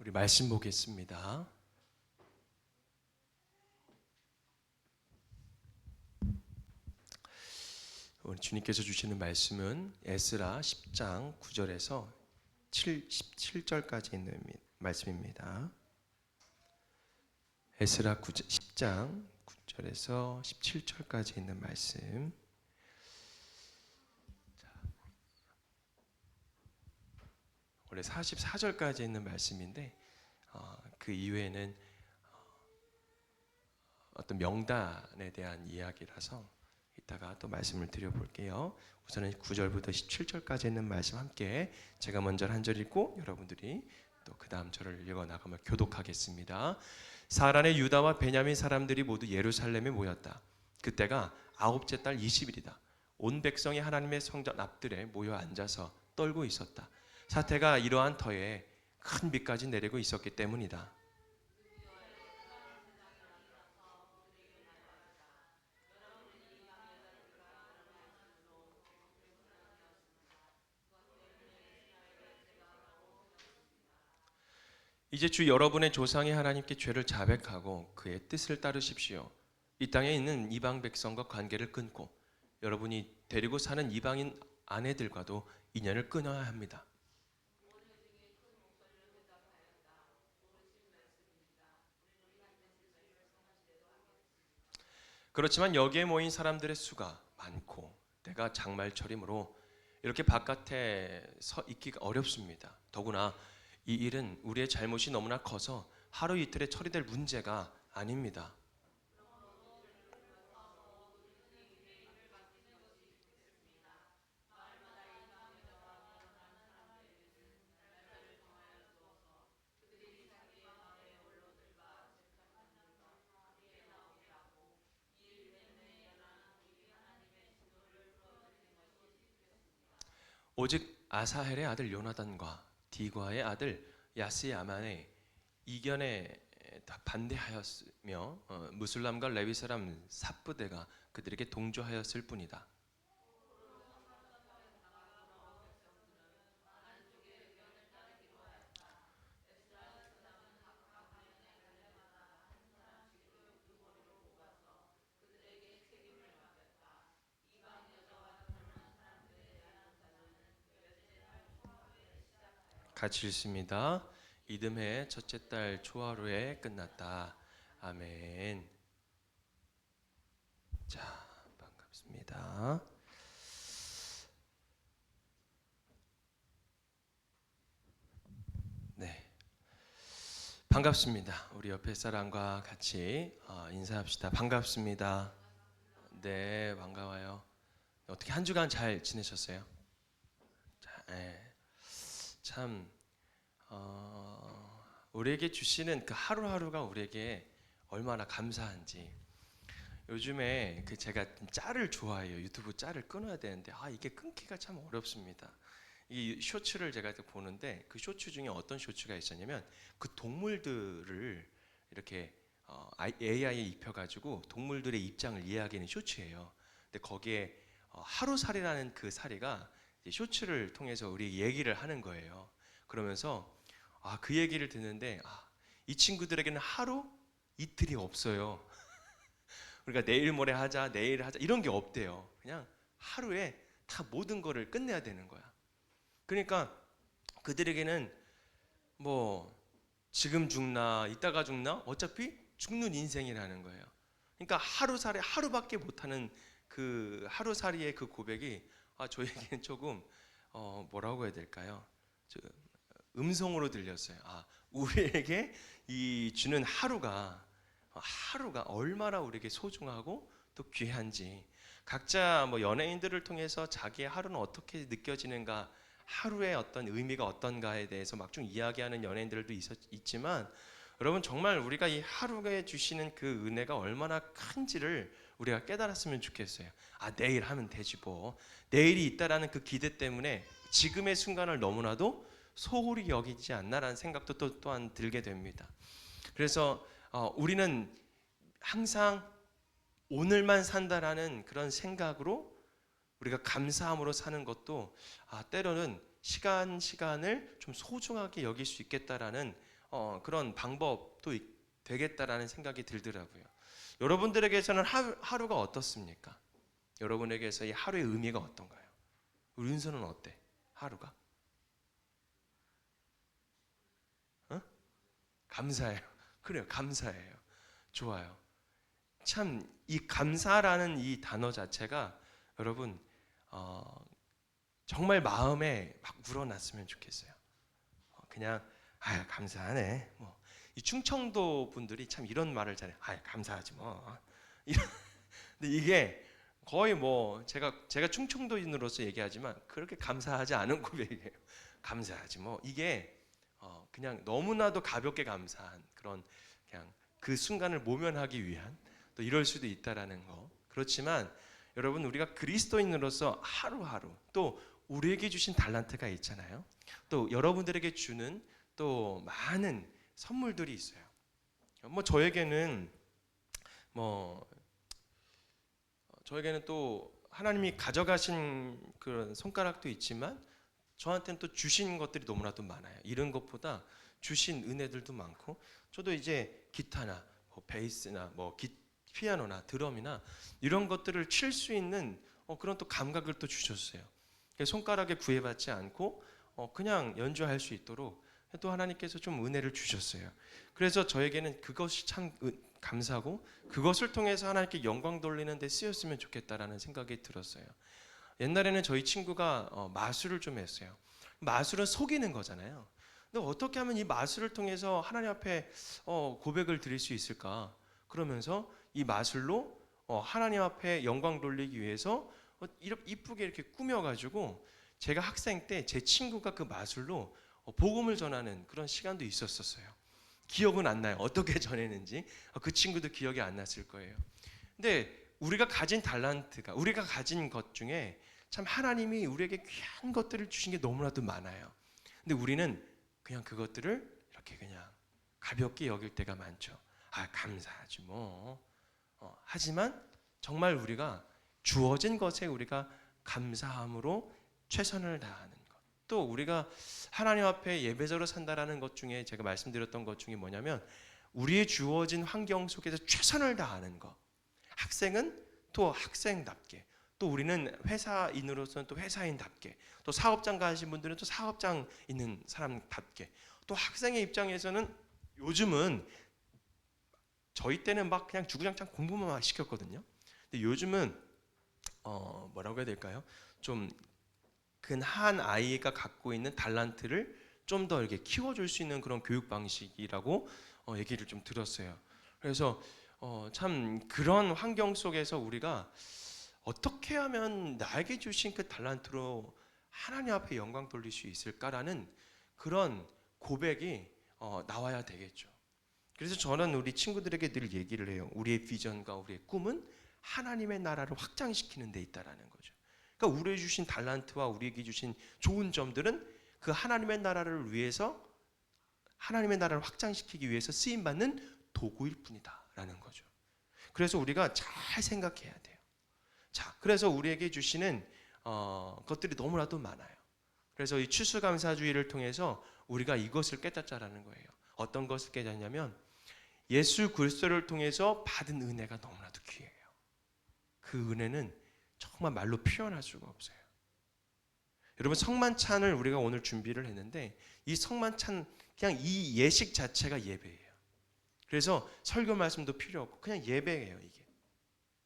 우리 말씀 보겠습니다. 오늘 주님께서 주시는 말씀은 에스라 10장 9절에서 17절까지 있는 말씀입니다. 에스라 10장 9절에서 17절까지 있는 말씀. 원래 44절까지 있는 말씀인데 그 이후에는 어떤 명단에 대한 이야기라서 이따가 또 말씀을 드려볼게요. 우선은 9절부터 17절까지 있는 말씀 함께 제가 먼저 한 절 읽고 여러분들이 또 그 다음 절을 읽어나가며 교독하겠습니다. 사란의 유다와 베냐민 사람들이 모두 예루살렘에 모였다. 그때가 아홉째 달 20일이다. 온 백성이 하나님의 성전 앞들에 모여 앉아서 떨고 있었다. 사태가 이러한 터에 큰 비까지 내리고 있었기 때문이다. 이제 주 여러분의 조상이 하나님께 죄를 자백하고 그의 뜻을 따르십시오. 이 땅에 있는 이방 백성과 관계를 끊고 여러분이 데리고 사는 이방인 아내들과도 인연을 끊어야 합니다. 그렇지만 여기에 모인 사람들의 수가 많고 때가 장말철이므로 이렇게 바깥에 서 있기가 어렵습니다. 더구나 이 일은 우리의 잘못이 너무나 커서 하루 이틀에 처리될 문제가 아닙니다. 오직 아사헬의 아들 요나단과 디과의 아들 야스야만의 이견에 반대하였으며 무슬람과 레위 사람 삽부대가 그들에게 동조하였을 뿐이다. 같이 읽습니다. 이듬해 첫째 달 초하루에 끝났다. 아멘. 자, 반갑습니다. 네, 반갑습니다. 우리 옆에 사람과 같이 인사합시다. 반갑습니다. 네, 반가워요. 어떻게 한 주간 잘 지내셨어요? 자, 네. 참 우리에게 주시는 그 하루하루가 우리에게 얼마나 감사한지. 요즘에 제가 짤을 좋아해요. 유튜브 짤을 끊어야 되는데 이게 끊기가 참 어렵습니다. 이 쇼츠를 제가 보는데 그 쇼츠 중에 어떤 쇼츠가 있었냐면 그 동물들을 이렇게 AI에 입혀가지고 동물들의 입장을 이해하게 하는 쇼츠예요. 근데 거기에 하루살이라는 그 사리가 쇼츠를 통해서 우리 얘기를 하는 거예요. 그러면서 그 얘기를 듣는데 이 친구들에게는 하루 이틀이 없어요. 그러니까 내일 모레 하자, 내일 하자 이런 게 없대요. 그냥 하루에 다 모든 거를 끝내야 되는 거야. 그러니까 그들에게는 뭐 지금 죽나 이따가 죽나 어차피 죽는 인생이라는 거예요. 그러니까 하루살이 하루밖에 못하는 그 하루살이의 그 고백이 저에게는 조금 뭐라고 해야 될까요? 음성으로 들렸어요. 우리에게 이 주는 하루가 얼마나 우리에게 소중하고 또 귀한지. 각자 뭐 연예인들을 통해서 자기의 하루는 어떻게 느껴지는가, 하루의 어떤 의미가 어떤가에 대해서 막 좀 이야기하는 연예인들도 있지만 여러분 정말 우리가 이 하루에 주시는 그 은혜가 얼마나 큰지를 우리가 깨달았으면 좋겠어요. 내일 하면 되지 뭐. 내일이 있다라는 그 기대 때문에 지금의 순간을 너무나도 소홀히 여기지 않나라는 생각도 또한 들게 됩니다. 그래서 우리는 항상 오늘만 산다라는 그런 생각으로 우리가 감사함으로 사는 것도 때로는 시간을 좀 소중하게 여길 수 있겠다라는 그런 방법도 되겠다라는 생각이 들더라고요. 여러분들에게서는 하루가 어떻습니까? 여러분에게서 이 하루의 의미가 어떤가요? 우리 은서는 어때? 하루가? 감사해요. 그래요, 감사해요. 좋아요. 참 이 감사라는 이 단어 자체가 여러분 정말 마음에 막 우러났으면 좋겠어요. 그냥 감사하네. 뭐 이 충청도 분들이 참 이런 말을 잘해. 감사하지 뭐. 근데 이게 거의 뭐 제가 충청도인으로서 얘기하지만 그렇게 감사하지 않은 고백이에요. 감사하지 뭐. 이게 그냥 너무나도 가볍게 감사한 그런 그냥 그 순간을 모면하기 위한 또 이럴 수도 있다라는 거. 그렇지만 여러분 우리가 그리스도인으로서 하루하루 또 우리에게 주신 달란트가 있잖아요. 또 여러분들에게 주는 또 많은 선물들이 있어요. 뭐 저에게는 또 하나님이 가져가신 그런 손가락도 있지만 저한테는 또 주신 것들이 너무나도 많아요. 이런 것보다 주신 은혜들도 많고 저도 이제 기타나 뭐 베이스나 뭐 피아노나 드럼이나 이런 것들을 칠 수 있는 그런 또 감각을 또 주셨어요. 손가락에 구애받지 않고 그냥 연주할 수 있도록 또 하나님께서 좀 은혜를 주셨어요. 그래서 저에게는 그것이 참 감사하고 그것을 통해서 하나님께 영광 돌리는 데 쓰였으면 좋겠다라는 생각이 들었어요. 옛날에는 저희 친구가 마술을 좀 했어요. 마술은 속이는 거잖아요. 근데 어떻게 하면 이 마술을 통해서 하나님 앞에 고백을 드릴 수 있을까? 그러면서 이 마술로 하나님 앞에 영광 돌리기 위해서 이쁘게 이렇게 꾸며가지고 제가 학생 때 제 친구가 그 마술로 복음을 전하는 그런 시간도 있었어요. 기억은 안 나요. 어떻게 전했는지. 그 친구도 기억이 안 났을 거예요. 근데 우리가 가진 달란트가 우리가 가진 것 중에 참 하나님이 우리에게 귀한 것들을 주신 게 너무나도 많아요. 근데 우리는 그냥 그것들을 이렇게 그냥 가볍게 여길 때가 많죠. 감사하지 뭐. 하지만 정말 우리가 주어진 것에 우리가 감사함으로 최선을 다하는 것. 또 우리가 하나님 앞에 예배자로 산다라는 것 중에 제가 말씀드렸던 것 중에 뭐냐면 우리의 주어진 환경 속에서 최선을 다하는 것. 학생은 또 학생답게, 또 우리는 회사인으로서는 또 회사인답게, 또 사업장 가신 분들은 또 사업장 있는 사람답게, 또 학생의 입장에서는 요즘은 저희 때는 막 그냥 주구장창 공부만 시켰거든요. 근데 요즘은 뭐라고 해야 될까요? 좀 한 아이가 갖고 있는 달란트를 좀 더 이렇게 키워줄 수 있는 그런 교육 방식이라고 얘기를 좀 들었어요. 그래서 참 그런 환경 속에서 우리가 어떻게 하면 나에게 주신 그 달란트로 하나님 앞에 영광 돌릴 수 있을까라는 그런 고백이 나와야 되겠죠. 그래서 저는 우리 친구들에게 늘 얘기를 해요. 우리의 비전과 우리의 꿈은 하나님의 나라를 확장시키는 데 있다라는 거죠. 그러니까 우리에게 주신 달란트와 우리에게 주신 좋은 점들은 그 하나님의 나라를 위해서 하나님의 나라를 확장시키기 위해서 쓰임받는 도구일 뿐이다라는 거죠. 그래서 우리가 잘 생각해야 돼요. 자, 그래서 우리에게 주시는 것들이 너무나도 많아요. 그래서 이 추수감사주의를 통해서 우리가 이것을 깨닫자라는 거예요. 어떤 것을 깨닫냐면 예수 그리스도를 통해서 받은 은혜가 너무나도 귀해요. 그 은혜는 정말 말로 표현할 수가 없어요. 여러분 성만찬을 우리가 오늘 준비를 했는데 이 성만찬 그냥 이 예식 자체가 예배예요. 그래서 설교 말씀도 필요 없고 그냥 예배예요 이게.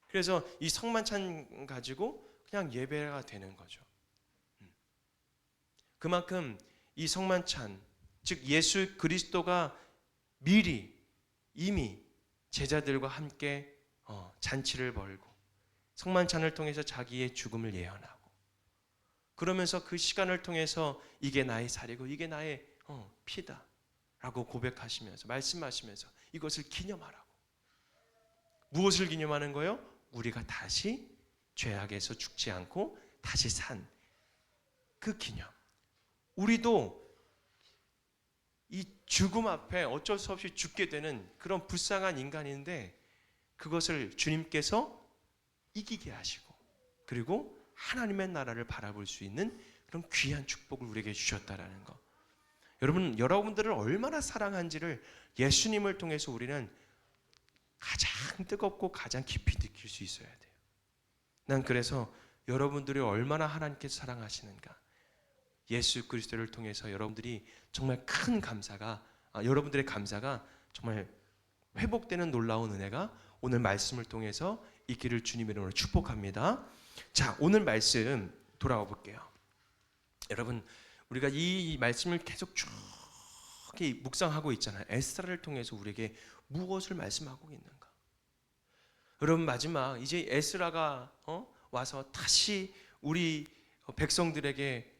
그래서 이 성만찬 가지고 그냥 예배가 되는 거죠. 그만큼 이 성만찬 즉 예수 그리스도가 미리 이미 제자들과 함께 잔치를 벌고 성만찬을 통해서 자기의 죽음을 예언하고 그러면서 그 시간을 통해서 이게 나의 살이고 이게 나의 피다 라고 고백하시면서 말씀하시면서 이것을 기념하라고. 무엇을 기념하는 거예요? 우리가 다시 죄악에서 죽지 않고 다시 산 그 기념. 우리도 이 죽음 앞에 어쩔 수 없이 죽게 되는 그런 불쌍한 인간인데 그것을 주님께서 이기게 하시고 그리고 하나님의 나라를 바라볼 수 있는 그런 귀한 축복을 우리에게 주셨다라는 것. 여러분들을 얼마나 사랑한지를 예수님을 통해서 우리는 가장 뜨겁고 가장 깊이 느낄 수 있어야 돼요. 난 그래서 여러분들이 얼마나 하나님께서 사랑하시는가, 예수 그리스도를 통해서 여러분들이 정말 큰 감사가, 여러분들의 감사가 정말 회복되는 놀라운 은혜가 오늘 말씀을 통해서 있기를 주님의 이름으로 축복합니다. 자, 오늘 말씀 돌아와 볼게요. 여러분, 우리가 이 말씀을 계속 쭉 묵상하고 있잖아요. 에스라를 통해서 우리에게 무엇을 말씀하고 있는가? 여러분, 마지막 이제 에스라가 와서 다시 우리 백성들에게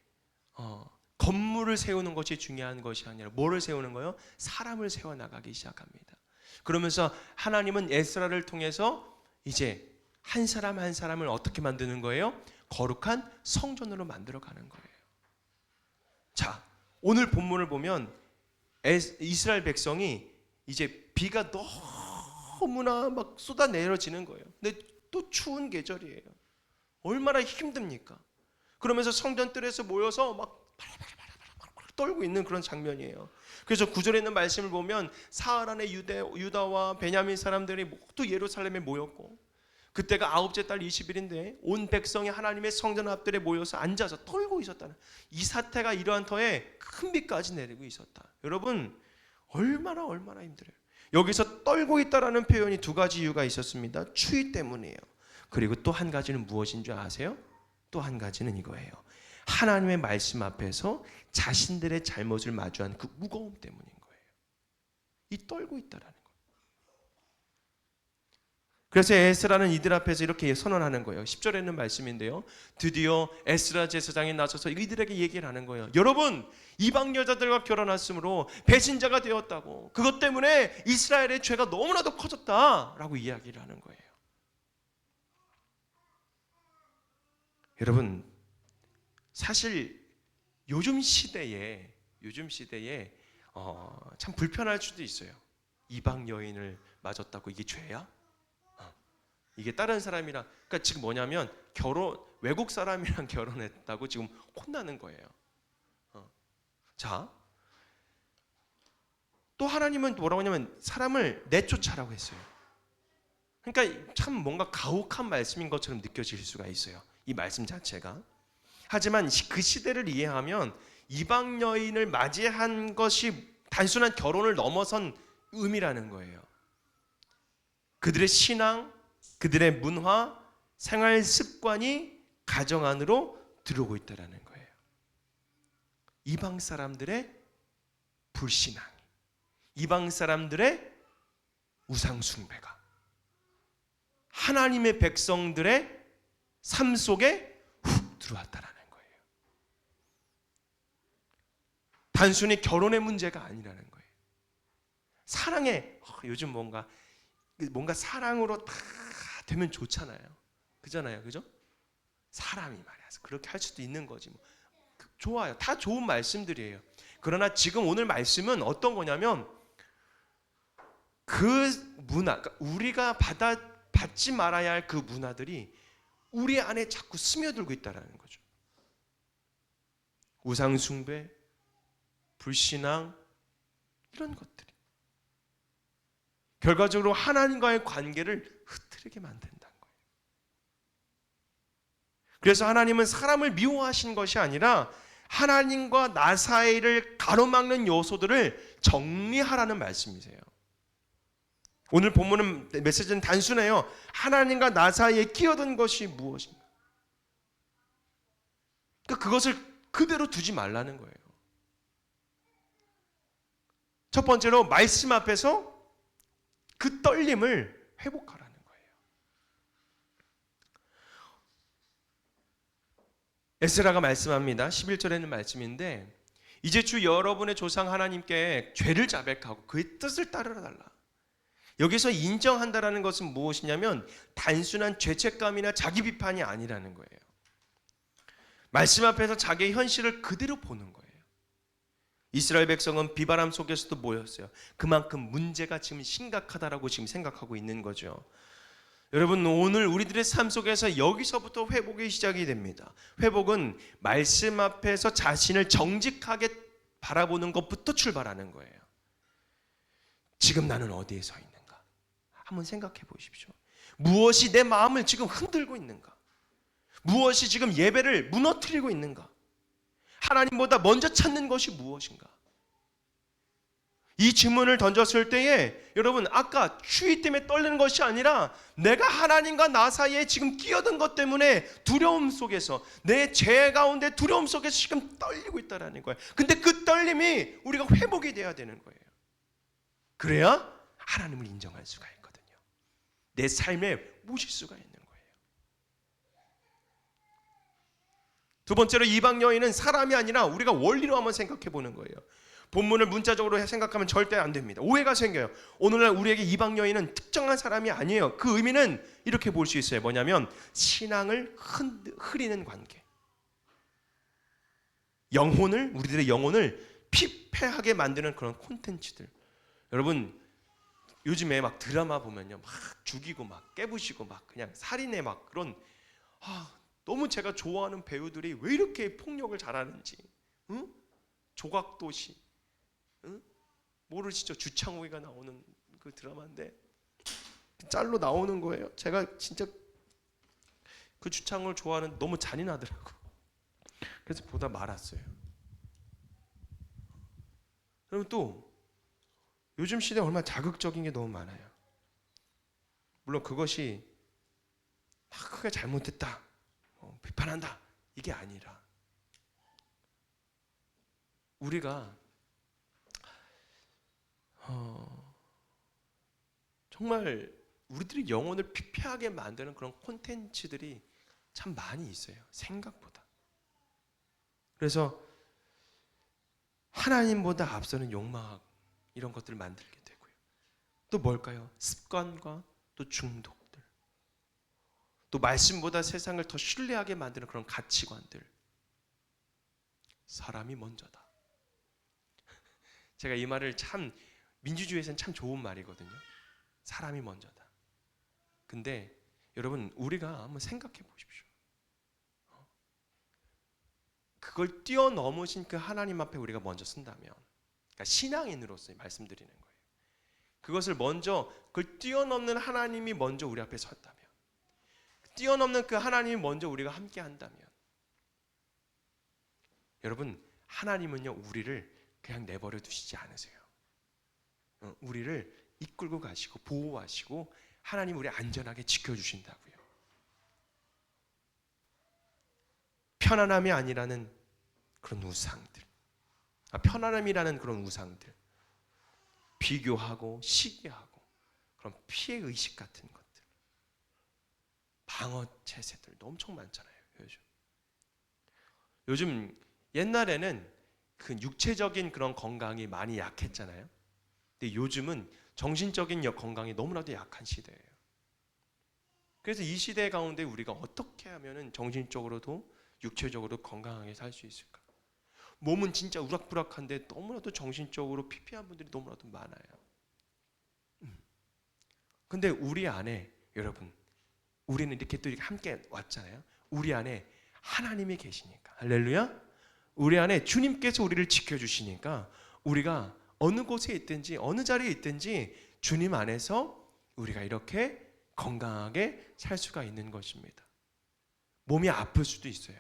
건물을 세우는 것이 중요한 것이 아니라 뭐를 세우는 거예요? 사람을 세워 나가기 시작합니다. 그러면서 하나님은 에스라를 통해서 이제 한 사람 한 사람을 어떻게 만드는 거예요? 거룩한 성전으로 만들어 가는 거예요. 자, 오늘 본문을 보면 이스라엘 백성이 이제 비가 너무나 막 쏟아 내려지는 거예요. 근데 또 추운 계절이에요. 얼마나 힘듭니까? 그러면서 성전 뜰에서 모여서 막 떨고 있는 그런 장면이에요. 그래서 9절에 있는 말씀을 보면 사흘 안에 유다와 베냐민 사람들이 모두 예루살렘에 모였고, 그때가 9째 달 20일인데 온 백성이 하나님의 성전 앞들에 모여서 앉아서 떨고 있었다는, 이 사태가 이러한 터에 큰 비까지 내리고 있었다. 여러분, 얼마나 힘들어요. 여기서 떨고 있다라는 표현이 두 가지 이유가 있었습니다. 추위 때문이에요. 그리고 또 한 가지는 무엇인 줄 아세요? 또 한 가지는 이거예요. 하나님의 말씀 앞에서 자신들의 잘못을 마주한 그 무거움 때문인 거예요. 이 떨고 있다라는 거예요. 그래서 에스라는 이들 앞에서 이렇게 선언하는 거예요. 10절에 있는 말씀인데요, 드디어 에스라 제사장이 나서서 이들에게 얘기를 하는 거예요. 여러분, 이방 여자들과 결혼했으므로 배신자가 되었다고, 그것 때문에 이스라엘의 죄가 너무나도 커졌다라고 이야기를 하는 거예요. 여러분, 사실 요즘 시대에 참 불편할 수도 있어요. 이방 여인을 맞았다고 이게 죄야? 이게 다른 사람이랑, 그러니까 지금 뭐냐면 외국 사람이랑 결혼했다고 지금 혼나는 거예요. 자, 또 하나님은 뭐라고 하냐면 사람을 내쫓아라고 했어요. 그러니까 참 뭔가 가혹한 말씀인 것처럼 느껴질 수가 있어요, 이 말씀 자체가. 하지만 그 시대를 이해하면 이방 여인을 맞이한 것이 단순한 결혼을 넘어선 의미라는 거예요. 그들의 신앙, 그들의 문화, 생활 습관이 가정 안으로 들어오고 있다는 거예요. 이방 사람들의 불신앙, 이방 사람들의 우상 숭배가 하나님의 백성들의 삶 속에 훅 들어왔다라는 거예요. 단순히 결혼의 문제가 아니라는 거예요. 사랑에 요즘 뭔가 사랑으로 다 되면 좋잖아요. 그잖아요, 그죠? 사람이 말이야, 그렇게 할 수도 있는 거지 뭐. 좋아요, 다 좋은 말씀들이에요. 그러나 지금 오늘 말씀은 어떤 거냐면 그 문화, 그러니까 우리가 받지 말아야 할 그 문화들이 우리 안에 자꾸 스며들고 있다는 거죠. 우상 숭배, 불신앙, 이런 것들이 결과적으로 하나님과의 관계를 흐트리게 만든다는 거예요. 그래서 하나님은 사람을 미워하신 것이 아니라 하나님과 나 사이를 가로막는 요소들을 정리하라는 말씀이세요. 오늘 본문은 메시지는 단순해요. 하나님과 나 사이에 끼어든 것이 무엇인가? 그러니까 그것을 그대로 두지 말라는 거예요. 첫 번째로 말씀 앞에서 그 떨림을 회복하라는 거예요. 에스라가 말씀합니다. 11절에 있는 말씀인데, 이제 주 여러분의 조상 하나님께 죄를 자백하고 그의 뜻을 따르라 달라. 여기서 인정한다라는 것은 무엇이냐면 단순한 죄책감이나 자기 비판이 아니라는 거예요. 말씀 앞에서 자기의 현실을 그대로 보는 거예요. 이스라엘 백성은 비바람 속에서도 모였어요. 그만큼 문제가 지금 심각하다라고 지금 생각하고 있는 거죠. 여러분, 오늘 우리들의 삶 속에서 여기서부터 회복이 시작이 됩니다. 회복은 말씀 앞에서 자신을 정직하게 바라보는 것부터 출발하는 거예요. 지금 나는 어디에 서 있는가? 한번 생각해 보십시오. 무엇이 내 마음을 지금 흔들고 있는가? 무엇이 지금 예배를 무너뜨리고 있는가? 하나님보다 먼저 찾는 것이 무엇인가? 이 질문을 던졌을 때에 여러분, 아까 추위 때문에 떨리는 것이 아니라 내가 하나님과 나 사이에 지금 끼어든 것 때문에 두려움 속에서, 내 죄 가운데 두려움 속에서 지금 떨리고 있다는 거예요. 근데 그 떨림이 우리가 회복이 돼야 되는 거예요. 그래야 하나님을 인정할 수가 있거든요. 내 삶에 모실 수가 있는 거예요. 두 번째로, 이방 여인은 사람이 아니라 우리가 원리로 한번 생각해 보는 거예요. 본문을 문자적으로 생각하면 절대 안 됩니다. 오해가 생겨요. 오늘날 우리에게 이방 여인은 특정한 사람이 아니에요. 그 의미는 이렇게 볼 수 있어요. 뭐냐면 신앙을 흐리는 관계. 우리들의 영혼을 피폐하게 만드는 그런 콘텐츠들. 여러분, 요즘에 막 드라마 보면요, 막 죽이고 막 깨부시고 막 그냥 살인의 막 그런, 너무 제가 좋아하는 배우들이 왜 이렇게 폭력을 잘하는지. 응? 조각도시, 응? 모르시죠? 주창욱이가 나오는 그 드라마인데 짤로 나오는 거예요. 제가 진짜 그 주창욱을 좋아하는, 너무 잔인하더라고. 그래서 보다 말았어요. 그리고 또 요즘 시대에 얼마나 자극적인 게 너무 많아요. 물론 그것이 크게 잘못됐다, 비판한다, 이게 아니라 우리가 정말 우리들의 영혼을 피폐하게 만드는 그런 콘텐츠들이 참 많이 있어요. 생각보다. 그래서 하나님보다 앞서는 욕망, 이런 것들을 만들게 되고요. 또 뭘까요? 습관과 또 중독들, 또 말씀보다 세상을 더 신뢰하게 만드는 그런 가치관들. 사람이 먼저다. 제가 이 말을 참, 민주주의에서는 참 좋은 말이거든요. 사람이 먼저다. 근데 여러분, 우리가 한번 생각해 보십시오. 그걸 뛰어넘으신 그 하나님 앞에 우리가 먼저 쓴다면, 그러니까 신앙인으로서 말씀드리는 거예요. 그것을 먼저, 그걸 뛰어넘는 하나님이 먼저 우리 앞에 섰다면, 뛰어넘는 그 하나님이 먼저 우리가 함께 한다면, 여러분, 하나님은요, 우리를 그냥 내버려 두시지 않으세요. 우리를 이끌고 가시고 보호하시고 하나님 우리 안전하게 지켜주신다고요. 편안함이 아니라는 그런 우상들, 편안함이라는 그런 우상들, 비교하고 시기하고 그런 피해의식 같은 것들, 방어 체제들도 엄청 많잖아요. 요즘 옛날에는 그 육체적인 그런 건강이 많이 약했잖아요. 근데 요즘은 정신적인 건강이 너무나도 약한 시대예요. 그래서 이 시대 가운데 우리가 어떻게 하면 정신적으로도 육체적으로도 건강하게 살 수 있을까? 몸은 진짜 우락부락한데 너무나도 정신적으로 피폐한 분들이 너무나도 많아요. 근데 우리 안에, 여러분, 우리는 이렇게 또 함께 왔잖아요. 우리 안에 하나님이 계시니까, 할렐루야. 우리 안에 주님께서 우리를 지켜주시니까 우리가 어느 곳에 있든지 어느 자리에 있든지 주님 안에서 우리가 이렇게 건강하게 살 수가 있는 것입니다. 몸이 아플 수도 있어요.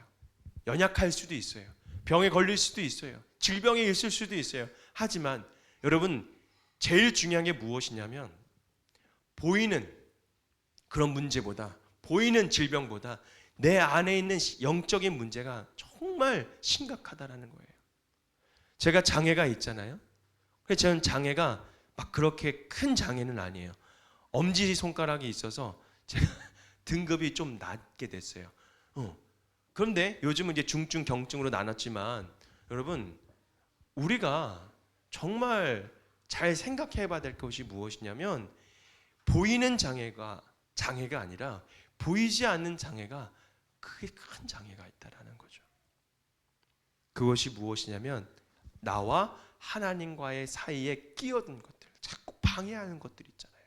연약할 수도 있어요. 병에 걸릴 수도 있어요. 질병에 있을 수도 있어요. 하지만 여러분, 제일 중요한 게 무엇이냐면, 보이는 그런 문제보다, 보이는 질병보다 내 안에 있는 영적인 문제가 정말 심각하다라는 거예요. 제가 장애가 있잖아요. 그래서 저는 장애가 막 그렇게 큰 장애는 아니에요. 엄지손가락이 있어서 제가 등급이 좀 낮게 됐어요. 그런데 요즘은 이제 중증, 경증으로 나눴지만, 여러분, 우리가 정말 잘 생각해 봐야 될 것이 무엇이냐면, 보이는 장애가 아니라 보이지 않는 장애가, 그게 큰 장애가 있다라는 거죠. 그것이 무엇이냐면, 나와 하나님과의 사이에 끼어든 것들, 자꾸 방해하는 것들이 있잖아요.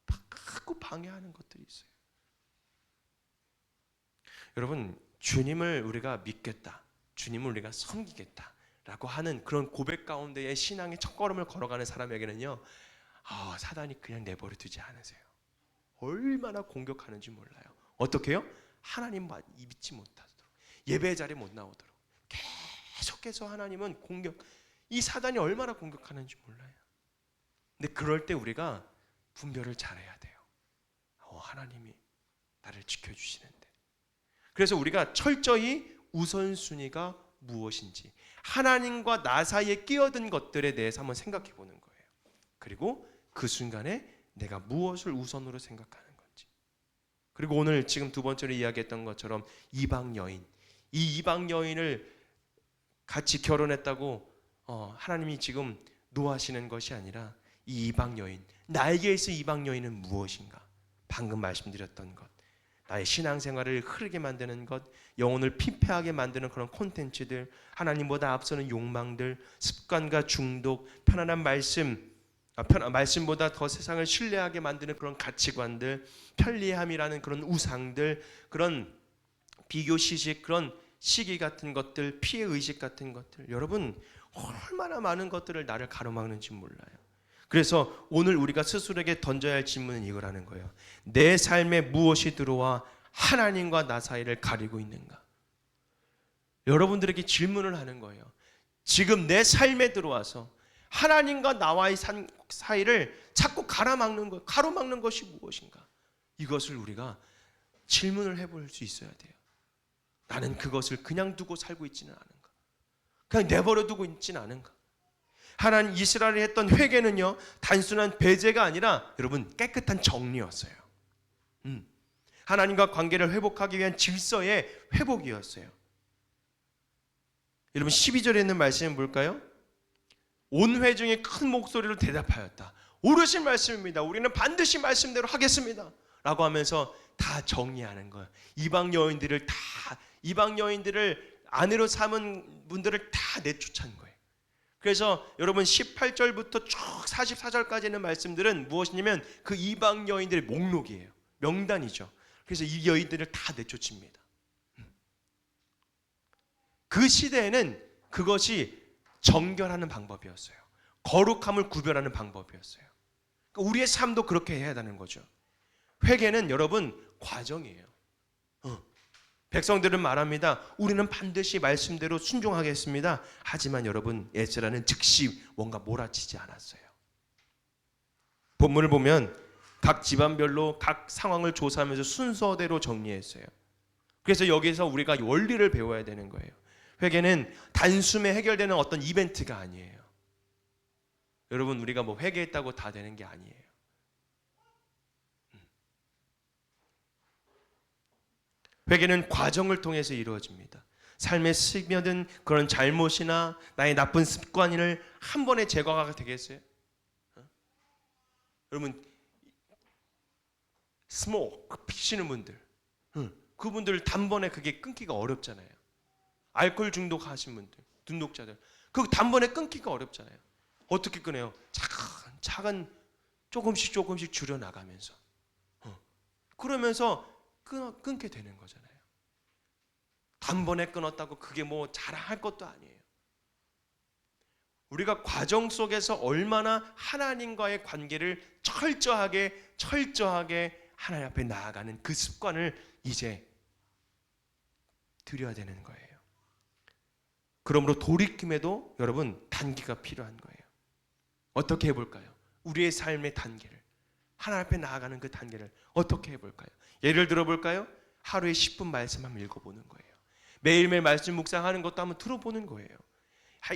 자꾸 방해하는 것들이 있어요. 여러분, 주님을 우리가 믿겠다, 주님을 우리가 섬기겠다 라고 하는 그런 고백 가운데의 신앙의 첫걸음을 걸어가는 사람에게는요, 사단이 그냥 내버려 두지 않으세요. 얼마나 공격하는지 몰라요. 어떻게 해요? 하나님 믿지 못하도록, 예배 자리에 못 나오도록 계속해서 하나님은 이 사단이 얼마나 공격하는지 몰라요. 근데 그럴 때 우리가 분별을 잘해야 돼요. 하나님이 나를 지켜주시는데. 그래서 우리가 철저히 우선순위가 무엇인지, 하나님과 나 사이에 끼어든 것들에 대해서 한번 생각해 보는 거예요. 그리고 그 순간에 내가 무엇을 우선으로 생각하는 건지. 그리고 오늘 지금 두 번째로 이야기했던 것처럼 이방 여인, 이 이방 여인을 같이 결혼했다고 하나님이 지금 노하시는 것이 아니라 이 이방 여인, 나에게 있어 이방 여인은 무엇인가? 방금 말씀드렸던 것, 나의 신앙생활을 흐르게 만드는 것, 영혼을 피폐하게 만드는 그런 콘텐츠들, 하나님보다 앞서는 욕망들, 습관과 중독, 편안한 말씀보다 더 세상을 신뢰하게 만드는 그런 가치관들, 편리함이라는 그런 우상들, 그런 비교시식, 그런 시기 같은 것들, 피해의식 같은 것들, 여러분 얼마나 많은 것들을 나를 가로막는지 몰라요. 그래서 오늘 우리가 스스로에게 던져야 할 질문은 이거라는 거예요. 내 삶에 무엇이 들어와 하나님과 나 사이를 가리고 있는가? 여러분들에게 질문을 하는 거예요. 지금 내 삶에 들어와서 하나님과 나와의 사이를 자꾸 가로막는 것이 무엇인가? 이것을 우리가 질문을 해볼 수 있어야 돼요. 나는 그것을 그냥 두고 살고 있지는 않은가? 그냥 내버려 두고 있지는 않은가? 하나님 이스라엘이 했던 회개는요, 단순한 배제가 아니라 여러분 깨끗한 정리였어요. 하나님과 관계를 회복하기 위한 질서의 회복이었어요. 여러분 12절에 있는 말씀은 뭘까요? 온 회중이 큰 목소리로 대답하였다. 옳으신 말씀입니다. 우리는 반드시 말씀대로 하겠습니다. 라고 하면서 다 정리하는 거예요. 이방 여인들을 아내로 삼은 분들을 다 내쫓은 거예요. 그래서 여러분 18절부터 쭉 44절까지 있는 말씀들은 무엇이냐면 그 이방 여인들의 목록이에요. 명단이죠. 그래서 이 여인들을 다 내쫓습니다. 그 시대에는 그것이 정결하는 방법이었어요. 거룩함을 구별하는 방법이었어요. 그러니까 우리의 삶도 그렇게 해야 하는 거죠. 회개는 여러분 과정이에요. 백성들은 말합니다. 우리는 반드시 말씀대로 순종하겠습니다. 하지만 여러분 에스라는 즉시 뭔가 몰아치지 않았어요. 본문을 보면 각 집안별로 각 상황을 조사하면서 순서대로 정리했어요. 그래서 여기서 우리가 원리를 배워야 되는 거예요. 회개는 단숨에 해결되는 어떤 이벤트가 아니에요. 여러분 우리가 뭐 회개했다고 다 되는 게 아니에요. 회개는 과정을 통해서 이루어집니다. 삶에 스며든 그런 잘못이나 나의 나쁜 습관을 한 번에 제거가 되겠어요? 여러분 스모크 피시는 분들, 그분들 단번에 그게 끊기가 어렵잖아요. 알코올 중독하신 분들, 중독자들, 그 단번에 끊기가 어렵잖아요. 어떻게 끊어요? 차근 조금씩 줄여 나가면서, 그러면서 끊게 되는 거잖아요. 단번에 끊었다고 그게 뭐 자랑할 것도 아니에요. 우리가 과정 속에서 얼마나 하나님과의 관계를 철저하게 하나님 앞에 나아가는 그 습관을 이제 들여야 되는 거예요. 그러므로 돌이킴에도 여러분 단계가 필요한 거예요. 어떻게 해볼까요? 우리의 삶의 단계를, 하나님 앞에 나아가는 그 단계를 어떻게 해볼까요? 예를 들어볼까요? 하루에 10분 말씀 한번 읽어보는 거예요. 매일매일 말씀 묵상하는 것도 한번 들어보는 거예요.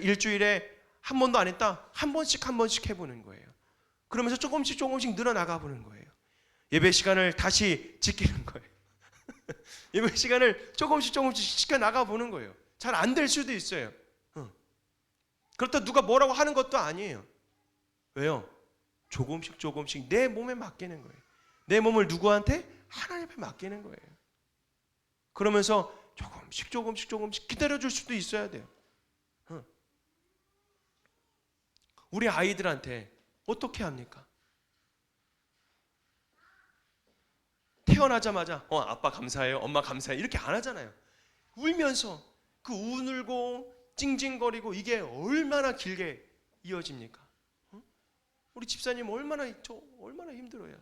일주일에 한 번도 안 했다? 한 번씩 해보는 거예요. 그러면서 조금씩 늘어나가 보는 거예요. 예배 시간을 다시 지키는 거예요. 예배 시간을 조금씩 지켜나가 보는 거예요. 잘 안 될 수도 있어요. 그렇다 누가 뭐라고 하는 것도 아니에요. 왜요? 조금씩 내 몸에 맡기는 거예요. 내 몸을 누구한테? 하나님 앞에 맡기는 거예요. 그러면서 조금씩 기다려줄 수도 있어야 돼요. 우리 아이들한테 어떻게 합니까? 태어나자마자 아빠 감사해요, 엄마 감사해요 이렇게 안 하잖아요. 울면서 그 우늘고 찡찡거리고 이게 얼마나 길게 이어집니까? 우리 집사님 얼마나 힘들어요.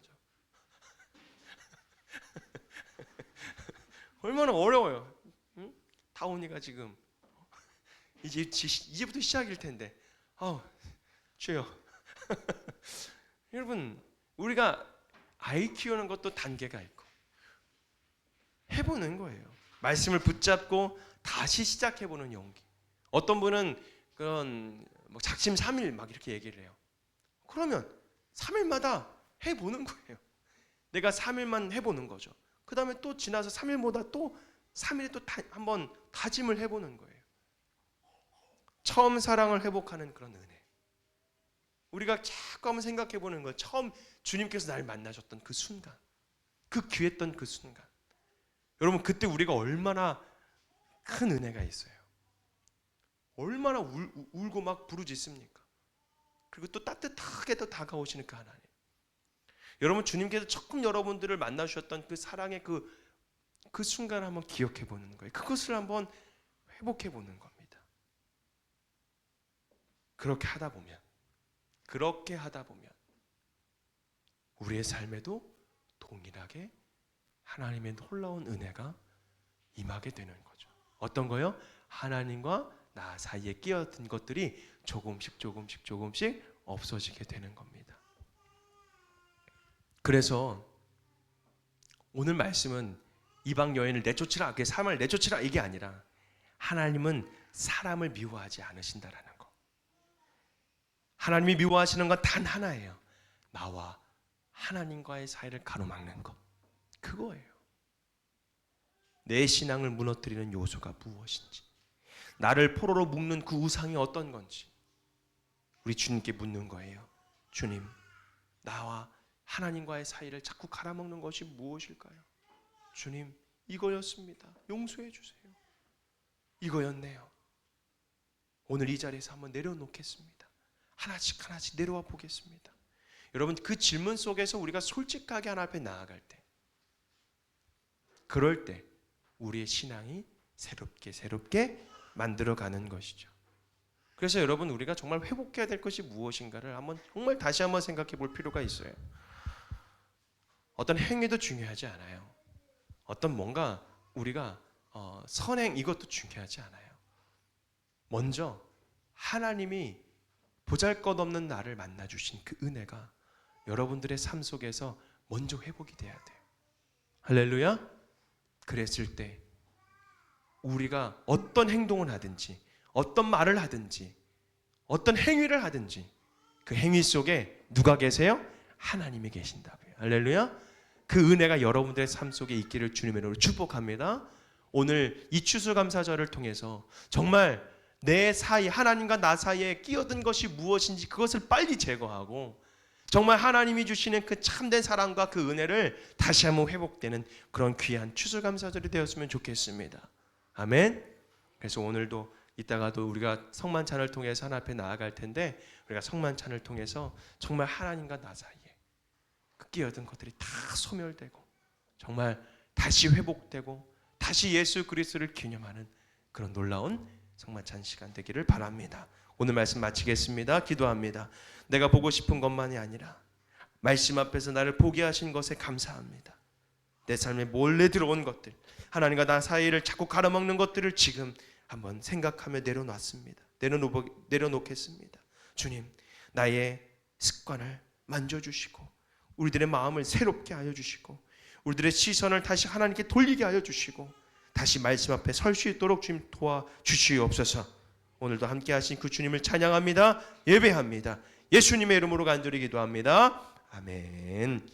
얼마나 어려워요. 다온이가 지금 이제부터 시작일 텐데. 주여. 여러분, 우리가 아이 키우는 것도 단계가 있고 해보는 거예요. 말씀을 붙잡고 다시 시작해보는 용기. 어떤 분은 그런 작심 3일 막 이렇게 얘기를 해요. 그러면 3일마다 해보는 거예요. 내가 3일만 해보는 거죠. 그 다음에 또 지나서 3일보다 또 3일에 또 한번 다짐을 해보는 거예요. 처음 사랑을 회복하는 그런 은혜. 우리가 자꾸 한번 생각해보는 거예요. 처음 주님께서 날 만나셨던 그 순간, 그 귀했던 그 순간. 여러분, 그때 우리가 얼마나 큰 은혜가 있어요. 얼마나 울고 막 부르짖습니까? 그리고 또 따뜻하게 또 다가오시는 그 하나님. 여러분, 주님께서 처음 여러분들을 만나주셨던 그 사랑의 그 순간을 한번 기억해 보는 거예요. 그것을 한번 회복해 보는 겁니다. 그렇게 하다 보면 우리의 삶에도 동일하게 하나님의 놀라운 은혜가 임하게 되는 거죠. 어떤 거요? 하나님과 나 사이에 끼어든 것들이 조금씩 없어지게 되는 겁니다. 그래서 오늘 말씀은 이방 여인을 내쫓으라, 그 사람을 내쫓으라 이게 아니라 하나님은 사람을 미워하지 않으신다라는 거. 하나님이 미워하시는 건 단 하나예요. 나와 하나님과의 사이를 가로막는 것. 그거예요. 내 신앙을 무너뜨리는 요소가 무엇인지, 나를 포로로 묶는 그 우상이 어떤 건지 우리 주님께 묻는 거예요. 주님, 나와 하나님과의 사이를 자꾸 갈아먹는 것이 무엇일까요? 주님, 이거였습니다. 용서해 주세요. 이거였네요. 오늘 이 자리에서 한번 내려놓겠습니다. 하나씩 내려와 보겠습니다. 여러분, 그 질문 속에서 우리가 솔직하게 하나님 앞에 나아갈 때, 그럴 때 우리의 신앙이 새롭게 만들어가는 것이죠. 그래서 여러분, 우리가 정말 회복해야 될 것이 무엇인가를 정말 다시 한번 생각해 볼 필요가 있어요. 어떤 행위도 중요하지 않아요. 어떤 뭔가 우리가 선행, 이것도 중요하지 않아요. 먼저 하나님이 보잘것없는 나를 만나주신 그 은혜가 여러분들의 삶 속에서 먼저 회복이 돼야 돼요. 할렐루야. 그랬을 때 우리가 어떤 행동을 하든지, 어떤 말을 하든지, 어떤 행위를 하든지 그 행위 속에 누가 계세요? 하나님이 계신다고요. 할렐루야. 그 은혜가 여러분들의 삶 속에 있기를 주님의 이름으로 축복합니다. 오늘 이 추수감사절을 통해서 정말 내 사이, 하나님과 나 사이에 끼어든 것이 무엇인지 그것을 빨리 제거하고 정말 하나님이 주시는 그 참된 사랑과 그 은혜를 다시 한번 회복되는 그런 귀한 추수감사절이 되었으면 좋겠습니다. 아멘. 그래서 오늘도 이따가도 우리가 성만찬을 통해서 하나님 앞에 나아갈 텐데, 우리가 성만찬을 통해서 정말 하나님과 나 사이에 그 끼어든 것들이 다 소멸되고 정말 다시 회복되고 다시 예수 그리스도를 기념하는 그런 놀라운 성만찬 시간 되기를 바랍니다. 오늘 말씀 마치겠습니다. 기도합니다. 내가 보고 싶은 것만이 아니라 말씀 앞에서 나를 보게 하신 것에 감사합니다. 내 삶에 몰래 들어온 것들, 하나님과 나 사이를 자꾸 가로막는 것들을 지금 한번 생각하며 내려놓겠습니다. 주님, 나의 습관을 만져주시고 우리들의 마음을 새롭게 하여 주시고 우리들의 시선을 다시 하나님께 돌리게 하여 주시고 다시 말씀 앞에 설 수 있도록 주님 도와주시옵소서. 오늘도 함께 하신 그 주님을 찬양합니다. 예배합니다. 예수님의 이름으로 간절히 기도합니다. 아멘.